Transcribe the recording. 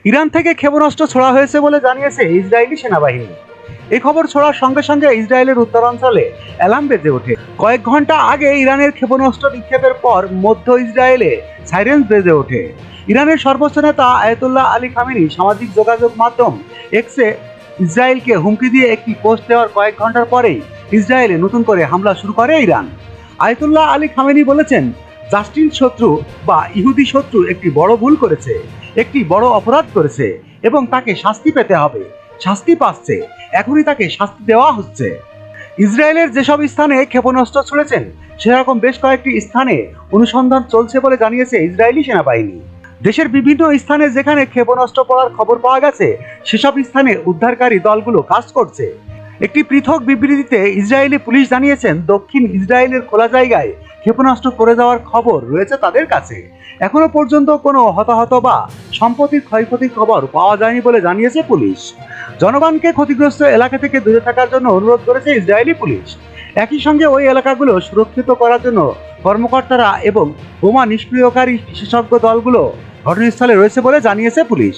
Iran থেকে ক্ষেপণাস্ত্র ছোড়া হয়েছে বলে জানিয়েছে ইসরায়েলি সেনাবাহিনী। এই খবর ছড়ার সঙ্গে সঙ্গে ইসরায়েলের উত্তরাঞ্চলে অ্যালার্ম বেজে ওঠে। কয়েক ঘন্টা আগে ইরানের ক্ষেপণাস্ত্র নিক্ষেপের পর মধ্য ইসরায়েলে সাইরেন বেজে ওঠে। ইরানের সর্বোচ্চ নেতা আয়াতুল্লাহ আলী খামেনি সামাজিক যোগাযোগ মাধ্যম এক্সে ইসরায়েলকে হুমকি দিয়ে একটি পোস্ট দেওয়ার কয়েক ঘন্টার পরেই ইসরায়েলে নতুন করে হামলা শুরু করে ইরান। আয়াতুল্লাহ আলী খামেনি বলেছেন, জাস্টিন শত্রু বা ইহুদি শত্রু একটি বড় ভুল করেছে, একটি বড় অপরাধ করেছে এবং তাকে শাস্তি পেতে হবে। শাস্তি পাচ্ছে, এখনই তাকে শাস্তি দেওয়া হচ্ছে। ইসরায়েলের যেসব স্থানে ক্ষেপণাস্ত্র ছুড়েছেন সেরকম বেশ কয়েকটি স্থানে অনুসন্ধান চলছে বলে জানিয়েছে ইসরায়েলি সেনাবাহিনী। দেশের বিভিন্ন স্থানে যেখানে ক্ষেপণাস্ত্র পড়ার খবর পাওয়া গেছে সেসব স্থানে উদ্ধারকারী দলগুলো কাজ করছে। একটি পৃথক বিবৃতিতে ইসরায়েলি পুলিশ জানিয়েছেন, দক্ষিণ ইসরায়েলের খোলা জায়গায় ক্ষেপণাস্ত্র পড়ে যাওয়ার খবর রয়েছে তাদের কাছে। এখনো পর্যন্ত কোনো হতাহত বা সম্পত্তির ক্ষয়ক্ষতির খবর পাওয়া যায়নি বলে জানিয়েছে পুলিশ। জনগণকে ক্ষতিগ্রস্ত এলাকা থেকে দূরে থাকার জন্য অনুরোধ করেছে ইসরায়েলি পুলিশ। একই সঙ্গে ওই এলাকাগুলো সুরক্ষিত করার জন্য কর্মকর্তারা এবং বোমা নিষ্ক্রিয়কারী বিশেষজ্ঞ দলগুলো ঘটনাস্থলে রয়েছে বলে জানিয়েছে পুলিশ।